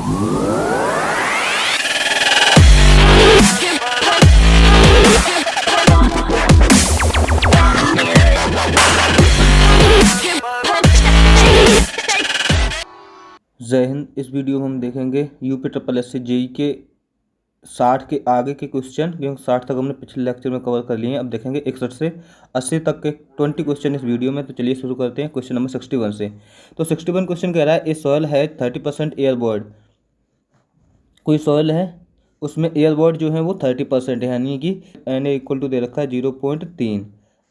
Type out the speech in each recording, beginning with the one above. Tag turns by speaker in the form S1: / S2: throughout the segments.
S1: जय हिंद। इस वीडियो में हम देखेंगे UP triple S C JE के 60 के आगे के क्वेश्चन, क्योंकि 60 तक हमने पिछले लेक्चर में कवर कर लिए हैं। अब देखेंगे 61 से 80 तक के 20 क्वेश्चन इस वीडियो में। तो चलिए शुरू करते हैं क्वेश्चन नंबर 61 से। तो 61 क्वेश्चन कह रहा है ए सॉइल है 30% एयरबॉर्ड। कोई सॉइल है उसमें एयरबॉर्ड जो है वो 30% है, यानी कि एन इक्वल टू दे रखा है 0.3।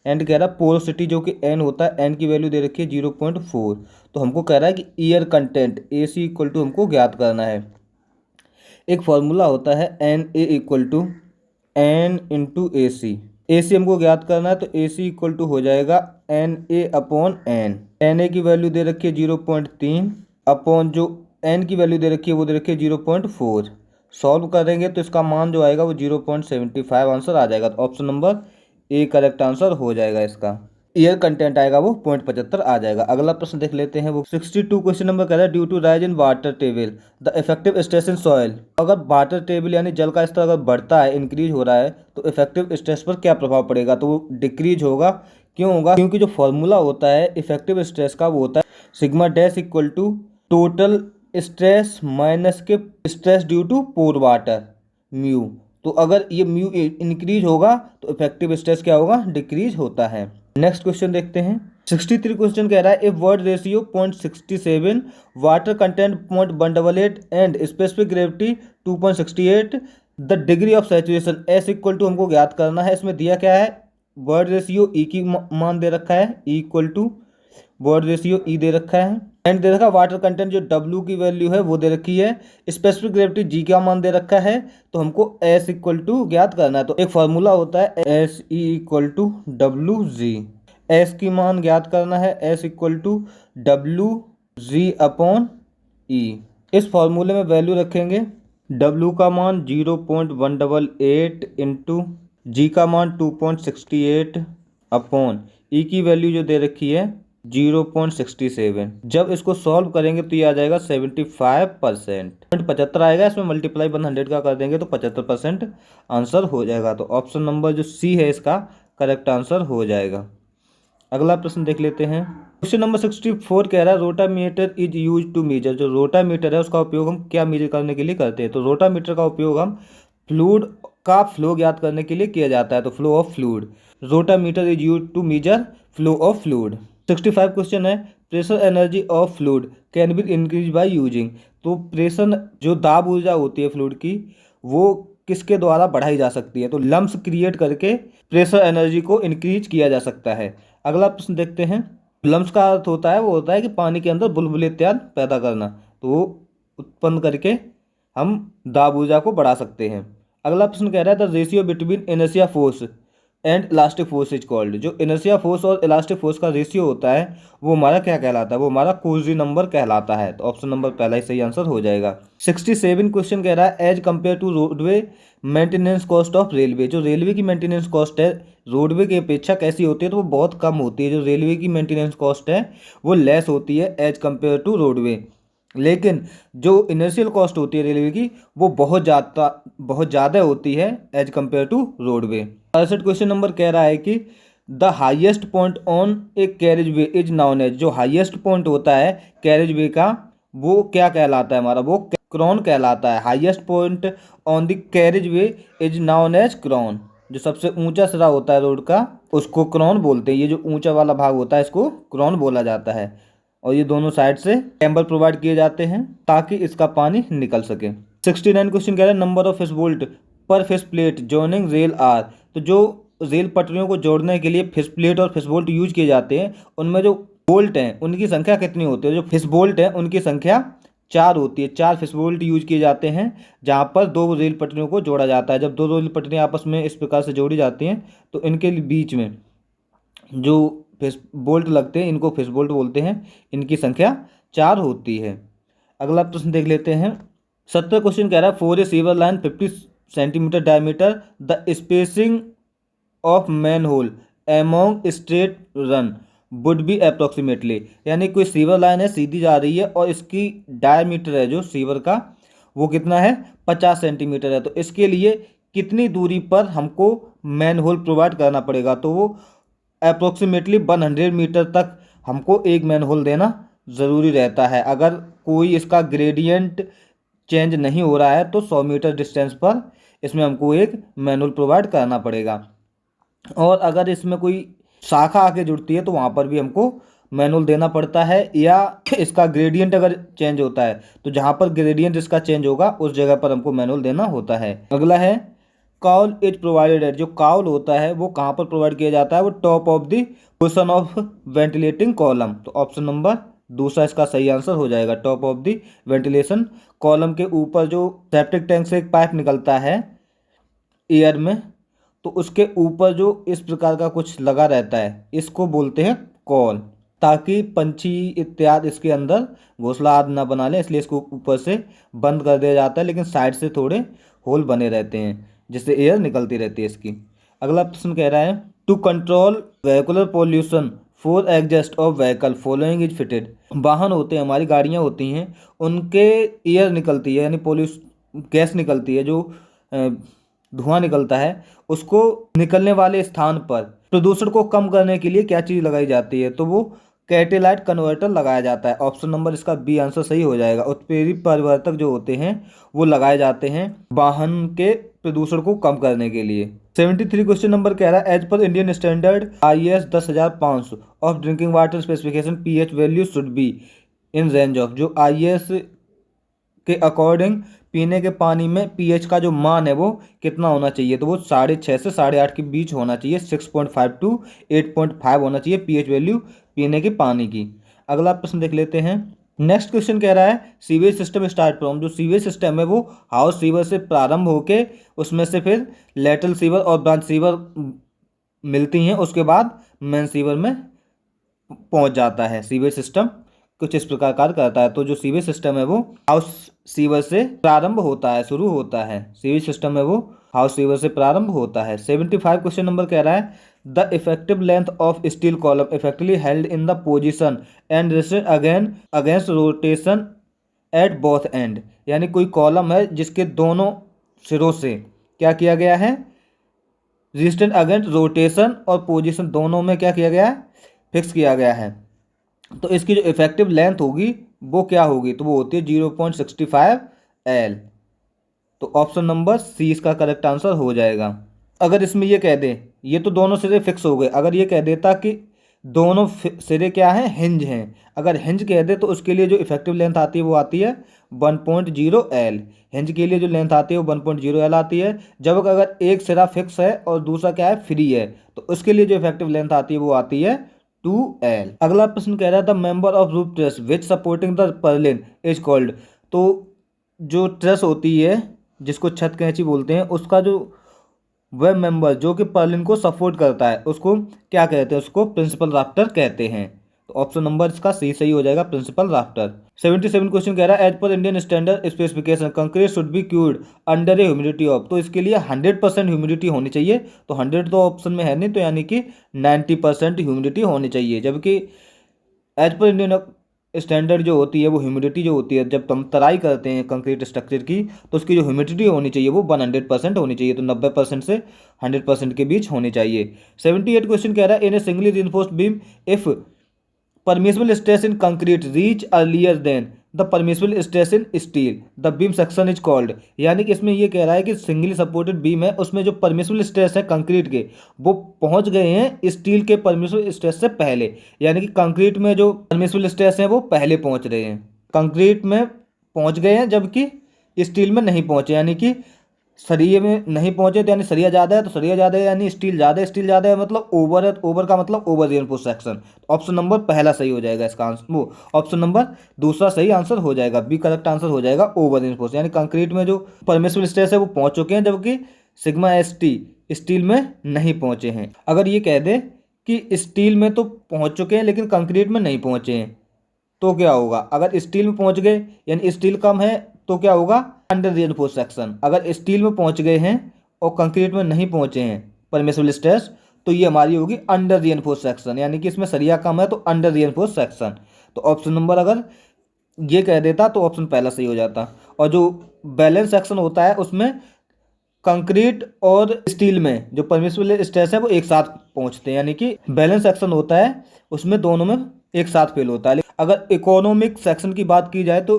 S1: एंड कह रहा है पोरोसिटी जो कि एन होता है, एन की वैल्यू दे रखी है 0.4। तो हमको कह रहा है कि air content A C equal to हमको ज्ञात करना है। एक फॉर्मूला होता है N A equal to N into A C हमको ज्ञात करना है। तो ए सी इक्वल टू हो जाएगा N A upon N A की वैल्यू दे रखी है 0.3 अपॉन जो एन की वैल्यू दे रखी है वो दे रखी है 0.4। सॉल्व करेंगे तो इसका मान जो आएगा वो 0.75 आंसर आ जाएगा। तो option number A correct answer हो जाएगा। इसका एयर कंटेंट आएगा वो 0.75 आ जाएगा। अगला प्रश्न देख लेते हैं। वो 62 क्वेश्चन नंबर कह रहा है due to rise in water table the effective stress in soil. अगर वाटर टेबल यानी जल का स्तर अगर बढ़ता है, इंक्रीज हो रहा है, तो इफेक्टिव स्ट्रेस पर क्या प्रभाव पड़ेगा? तो वो डिक्रीज होगा। क्यों होगा? क्योंकि जो फॉर्मूला होता है इफेक्टिव स्ट्रेस का वो होता है sigma dash equal to total stress minus के stress due to pore water mu. तो अगर ये म्यू इंक्रीज होगा तो इफेक्टिव स्ट्रेस क्या होगा? डिक्रीज होता है। नेक्स्ट क्वेश्चन देखते हैं। 63 क्वेश्चन कह रहा है if void ratio 0.67, water content 0.188 and specific gravity 2.68, the degree of saturation S equal to हमको ज्ञात करना है। इसमें दिया क्या है? वर्ड रेशियो ई की मान दे रखा है, E equal to void ratio E दे रखा है, एंड दे रखा है वाटर कंटेंट जो डब्ल्यू की वैल्यू है वो दे रखी है, स्पेसिफिक ग्रेविटी जी का मान दे रखा है। तो हमको एस इक्वल टू ज्ञात करना है। तो एक फार्मूला होता है S E equal to W G. S की मान ज्ञात करना है, S equal to W G upon E. इस फार्मूले में वैल्यू रखेंगे डब्ल्यू का मान 0.188 इंटू जी का मान 2.68 अपॉन ई की वैल्यू जो दे रखी है 0.67। जब इसको सॉल्व करेंगे तो ये आ जाएगा 75%। 75 आएगा, इसमें मल्टीप्लाई 100 का कर देंगे तो 75% आंसर हो जाएगा। तो ऑप्शन नंबर जो सी है इसका करेक्ट आंसर हो जाएगा। अगला प्रश्न देख लेते हैं। क्वेश्चन नंबर 64 कह रहा है rotameter is use to measure. जो रोटामीटर है उसका उपयोग हम क्या मेजर करने के लिए करते हैं? तो रोटामीटर का उपयोग हम फ्लूइड का फ्लो ज्ञात करने के लिए किया जाता है। तो flow of fluid, rotameter is use to measure flow of fluid. 65 question है pressure energy of fluid can be increase by using. तो प्रेशर जो दाब ऊर्जा होती है फ्लूइड की वो किसके द्वारा बढ़ाई जा सकती है? तो लम्प्स क्रिएट करके प्रेशर एनर्जी को इंक्रीज किया जा सकता है। अगला प्रश्न देखते हैं। लम्प्स का अर्थ होता है वो होता है कि पानी के अंदर बुलबुले इत्यादि पैदा करना, तो वो उत्पन्न करके हम दाब ऊर्जा को बढ़ा सकते हैं। अगला प्रश्न कह रहा है the ratio between inertia force and elastic force is called. जो इनर्शिया फोर्स और इलास्टिक फोर्स का रेशियो होता है वो हमारा क्या कहलाता है? वो हमारा कोजी नंबर कहलाता है। तो ऑप्शन नंबर पहला ही सही आंसर हो जाएगा। 67 क्वेश्चन कह रहा है as compare to roadway maintenance cost of railway. जो रेलवे की मेंटेनेंस कॉस्ट है रोडवे की अपेक्षा कैसी होती है? तो वो बहुत कम होती है। जो रेलवे की मेंटेनेंस कॉस्ट है वो लेस होती है एज कंपेयर टू रोडवे। लेकिन जो इनर्शियल कॉस्ट होती है रेलवे की वो बहुत ज़्यादा होती है as compare to roadway. 68 question number कह रहा है कि the highest point on a carriage way is known as. जो हाईएस्ट पॉइंट होता है कैरेज वे का वो क्या कहलाता है? हमारा वो क्रॉन कहलाता है। Highest point on the carriage way is known as crown. जो सबसे ऊंचा सिरा होता है रोड का उसको क्रॉन बोलते हैं। ये जो ऊंचा वाला भाग होता है इसको क्रॉन बोला जाता है। और ये दोनों साइड से चैम्बर प्रोवाइड किए जाते हैं ताकि इसका पानी निकल सके। 69 क्वेश्चन कह रहा है number of fish bolt per fish plate joining rail are. तो जो रेल पटरियों को जोड़ने के लिए फिश प्लेट और फिश बोल्ट यूज किए जाते हैं उनमें जो बोल्ट हैं उनकी संख्या कितनी होती है? जो फिश बोल्ट हैं उनकी संख्या 4 होती है। 4 फिश बोल्ट यूज किए जाते हैं जहाँ पर 2 रेल पटरियों को जोड़ा जाता है। जब 2 रेल पटरियाँ आपस में इस प्रकार से जोड़ी जाती हैं तो इनके बीच में जो फिश बोल्ट लगते हैं इनको फिश बोल्ट बोलते हैं। इनकी संख्या 4 होती है। अगला प्रश्न देख लेते हैं। 70 क्वेश्चन कह रहा है for a sewer line 50 centimetre diameter the spacing of manhole among straight run would be approximately. यानी कोई सीवर लाइन है सीधी जा रही है और इसकी डायमीटर है जो सीवर का वो कितना है 50 सेंटीमीटर है। तो इसके लिए कितनी दूरी पर हमको मैन होल प्रोवाइड करना पड़ेगा, तो वो अप्रोक्सीमेटली 100 मीटर तक हमको एक मैन होल देना ज़रूरी रहता है। अगर कोई इसका ग्रेडियंट चेंज नहीं हो रहा है तो 100 मीटर डिस्टेंस पर इसमें हमको एक मैन होल प्रोवाइड करना पड़ेगा। और अगर इसमें कोई शाखा आके जुड़ती है तो वहाँ पर भी हमको मैनुअल देना पड़ता है, या इसका ग्रेडियंट अगर चेंज होता है तो जहाँ पर ग्रेडियंट इसका चेंज होगा उस जगह पर हमको मैनुअल देना होता है। अगला है काउल इज प्रोवाइडेड एट, जो काउल होता है वो कहाँ पर प्रोवाइड किया जाता है, वो top of the position of ventilating column. तो ऑप्शन नंबर दूसरा इसका सही आंसर हो जाएगा, top of the ventilation column के ऊपर जो सेप्टिक टैंक से एक पाइप निकलता है एयर में, तो उसके ऊपर जो इस प्रकार का कुछ लगा रहता है इसको बोलते हैं कॉल, ताकि पंछी इत्यादि इसके अंदर घोंसला आदि ना बना ले, इसलिए इसको ऊपर से बंद कर दिया जाता है, लेकिन साइड से थोड़े होल बने रहते हैं जिससे एयर निकलती रहती है इसकी। अगला प्रश्न कह रहा है to control vehicular pollution for exhaust of vehicle following is fitted. वाहन होते हैं, हमारी गाड़ियाँ होती हैं, उनके एयर निकलती है यानी गैस निकलती है, जो धुआं निकलता है, उसको निकलने वाले स्थान पर प्रदूषण को कम करने के लिए क्या चीज़ लगाई जाती है, तो वो कैटेलाइट कन्वर्टर लगाया जाता है। ऑप्शन नंबर इसका बी आंसर सही हो जाएगा। उत्प्रेरक परिवर्तक जो होते हैं वो लगाए जाते हैं वाहन के प्रदूषण को कम करने के लिए। 73 क्वेश्चन नंबर कह रहा है as per Indian standard IS 10500 of drinking water specification pH value should be in range of, जो IS के अकॉर्डिंग पीने के पानी में pH का जो मान है वो कितना होना चाहिए, तो वो 6.5 से 8.5 के बीच होना चाहिए। 6.5 to 8.5 होना चाहिए pH वैल्यू पीने के पानी की। अगला प्रश्न देख लेते हैं। नेक्स्ट क्वेश्चन कह रहा है सीवेज सिस्टम स्टार्ट फ्रॉम, जो सीवेज सिस्टम है वो हाउस सीवर से प्रारंभ होके उसमें से फिर लेटरल सीवर और ब्रांच सीवर मिलती हैं, उसके बाद मेन सीवर में पहुंच जाता है। सीवेज सिस्टम कुछ इस प्रकार कार्य करता है। तो जो सीवेज सिस्टम है वो हाउस सीवर से प्रारंभ होता है, शुरू होता है। सीवेज सिस्टम है वो हाउस सीवर से प्रारंभ होता है। 75 क्वेश्चन नंबर कह रहा है the effective length of steel column effectively held in the position and rested again against rotation at both and, यानी कोई कॉलम है जिसके दोनों सिरों से क्या किया गया है, रेजिस्टेंट अगेंस्ट रोटेशन और पोजीशन दोनों में क्या किया गया है, फिक्स किया गया है। तो इसकी जो इफेक्टिव लेंथ होगी वो क्या होगी, तो वो होती है 0.65 L। तो ऑप्शन नंबर सी इसका करेक्ट आंसर हो जाएगा। अगर इसमें ये कह दे ये तो दोनों सिरे फिक्स हो गए, अगर ये कह देता कि दोनों सिरे क्या हैं, हिंज हैं, अगर हिंज कह दे तो उसके लिए जो इफेक्टिव लेंथ आती है वो आती है 1.0 L। हिंज के लिए जो लेंथ आती है वो 1.0 L आती है। जब अगर एक सिरा फिक्स है और दूसरा क्या है, फ्री है, तो उसके लिए जो इफेक्टिव लेंथ आती है वो आती है 2L। अगला प्रश्न कह रहा था member of roof truss which supporting the Perlin is called, तो जो ट्रस होती है जिसको छत कैंची बोलते हैं, उसका जो वह मेंबर जो कि पर्लिन को सपोर्ट करता है उसको क्या कहते हैं, उसको प्रिंसिपल राफ्टर कहते हैं। तो ऑप्शन नंबर इसका सी सही हो जाएगा, प्रिंसिपल राफ्टर। 77 क्वेश्चन कह रहा है as per Indian standard specification concrete should be cured under a humidity of, तो इसके लिए 100% ह्यूमिडिटी होनी चाहिए। तो 100 तो ऑप्शन में है नहीं, तो यानी कि 90% ह्यूमिडिटी होनी चाहिए। जबकि एज पर इंडियन स्टैंडर्ड जो होती है वो ह्यूमिडिटी जो होती है, जब हम तराई करते हैं कंक्रीट स्ट्रक्चर की तो उसकी जो ह्यूमिडिटी होनी चाहिए वो 100% होनी चाहिए। तो 90% से 100% के बीच होनी चाहिए। 78 क्वेश्चन कह रहा है in a singly reinforced beam if permissible stress in concrete reach earlier than the permissible stress in steel the beam section is called, यानी कि इसमें ये कह रहा है कि सिंगली सपोर्टेड बीम है उसमें जो परमिसिबल स्ट्रेस है कंक्रीट के वो पहुंच गए हैं स्टील के परमिसिबल स्ट्रेस से पहले, यानी कि कंक्रीट में जो परमिसिबल स्ट्रेस है वो पहले पहुंच रहे हैं, कंक्रीट में पहुंच गए हैं जबकि स्टील में नहीं पहुंचे, यानी कि सरिये में नहीं पहुंचे तो यानी सरिया ज़्यादा है, तो सरिया ज़्यादा है यानी स्टील ज़्यादा है, स्टील ज़्यादा है मतलब ओवर है, ओवर का मतलब over reinforced section. Option number पहला सही हो जाएगा इसका आंसर, वो ऑप्शन नंबर दूसरा सही आंसर हो जाएगा, बी करेक्ट आंसर हो जाएगा ओवर रिइंफोर्स्ड, यानी कंक्रीट में जो परमिसिबल स्ट्रेस है वो पहुंच चुके हैं जबकि सिग्मा ST स्टील में नहीं पहुंचे हैं। अगर ये कह दे कि स्टील में तो पहुंच चुके हैं लेकिन कंक्रीट में नहीं पहुंचे हैं तो क्या होगा, अगर स्टील में पहुंच गए यानी स्टील कम है तो क्या होगा, अंडर रिइंफोर्स्ड सेक्शन। अगर स्टील में पहुंच गए हैं और कंक्रीट में नहीं पहुंचे हैं परमिसिबल स्ट्रेस तो ये हमारी होगी अंडर रिइंफोर्स्ड सेक्शन, यानी कि इसमें सरिया कम है तो अंडर रिइंफोर्स्ड सेक्शन। तो ऑप्शन नंबर अगर ये कह देता तो ऑप्शन पहला सही हो जाता। और जो बैलेंस सेक्शन होता है उसमें कंक्रीट और स्टील में जो परमिसिबल स्ट्रेस है वो एक साथ पहुंचते हैं, यानी कि बैलेंस सेक्शन होता है उसमें दोनों में एक साथ फेल होता है। अगर इकोनॉमिक सेक्शन की बात की जाए तो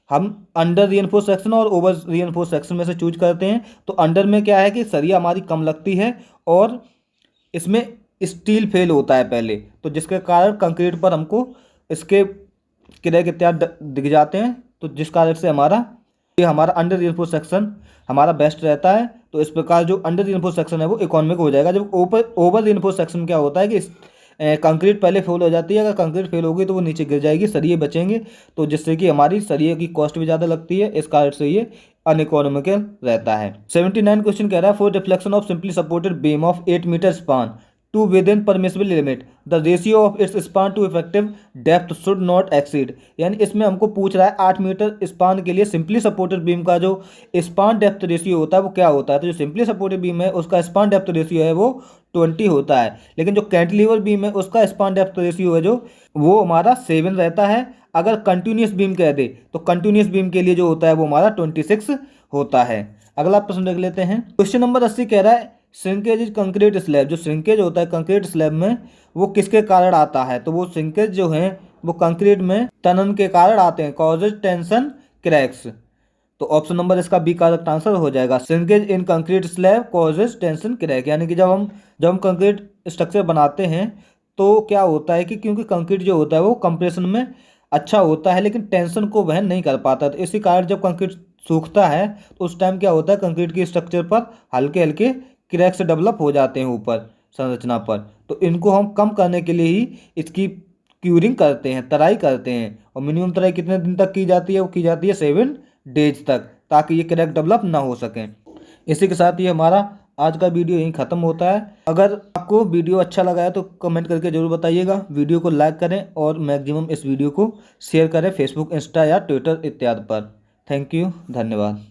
S1: हम अंडर रिइंफोर्स सेक्शन और ओवर रिइंफोर्स सेक्शन में से चूज करते हैं। तो अंडर में क्या है कि सरिया हमारी कम लगती है और इसमें स्टील फेल होता है पहले, तो जिसके कारण कंक्रीट पर हमको इसके क्रैक इत्यादि दिख जाते हैं। तो जिस कारण से हमारा अंडर रिइंफोर्स सेक्शन हमारा बेस्ट रहता है। तो इस प्रकार जो अंडर रिइंफोर्स सेक्शन है वो इकोनॉमिक हो जाएगा। जब ओवर रिइंफोर्स सेक्शन क्या होता है कि कंक्रीट पहले फेल हो जाती है, अगर कंक्रीट फेल होगी तो वो नीचे गिर जाएगी, सरिये बचेंगे, तो जिससे कि हमारी सरिये की कॉस्ट भी ज़्यादा लगती है, इस कारण से ये अनइकोनॉमिकल रहता है। 79 क्वेश्चन कह रहा है for deflection of simply supported beam of 8 metre span to within permissible limit the ratio of its span to effective depth should not exceed. यानी इसमें हमको पूछ रहा है 8 मीटर स्पान के लिए सिंपली सपोर्टेड बीम का जो स्पान डेप्थ रेशियो होता है वो क्या होता है। तो जो सिंपली सपोर्टेड बीम है उसका स्पान डेप्थ रेशियो है वो 20 होता है, लेकिन जो कैंटिलीवर बीम है उसका स्पान डेप्थ रेशियो है जो वो हमारा 7 रहता है। अगर कंटिन्यूस बीम कह दे तो कंटिन्यूस बीम के लिए जो होता है वो हमारा 26 होता है। अगला प्रश्न देख लेते हैं। क्वेश्चन नंबर 80 कह रहा है श्रिंकेज इज कंक्रीट स्लैब। जो श्रिंकेज होता है कंक्रीट स्लैब में वो किसके कारण आता है। तो वो श्रिंकेज जो है वो कंक्रीट में तनन के कारण आते हैं, कॉजेज टेंशन क्रैक्स। तो ऑप्शन नंबर इसका बी करेक्ट आंसर हो जाएगा। श्रिंकेज इन concrete slab causes tension crack. यानी कि जब हम कंक्रीट स्ट्रक्चर बनाते हैं तो क्या होता है कि क्योंकि कंक्रीट जो होता है वो कंप्रेशन में अच्छा होता है लेकिन टेंशन को वहन नहीं कर पाता, तो इसी कारण जब कंक्रीट सूखता है तो उस टाइम क्या होता है कंक्रीट की स्ट्रक्चर पर हल्के हल्के क्रैक्स डेवलप हो जाते हैं ऊपर संरचना पर। तो इनको हम कम करने के लिए ही इसकी क्यूरिंग करते हैं, तराई करते हैं। और मिनिमम तराई कितने दिन तक की जाती है, वो की जाती है 7 डेज तक, ताकि ये क्रैक डेवलप ना हो सकें। इसी के साथ ये हमारा आज का वीडियो यहीं ख़त्म होता है। अगर आपको वीडियो अच्छा लगा है तो कमेंट करके ज़रूर बताइएगा। वीडियो को लाइक करें और मैक्सिमम इस वीडियो को शेयर करें फेसबुक, इंस्टा या ट्विटर इत्यादि पर। थैंक यू, धन्यवाद।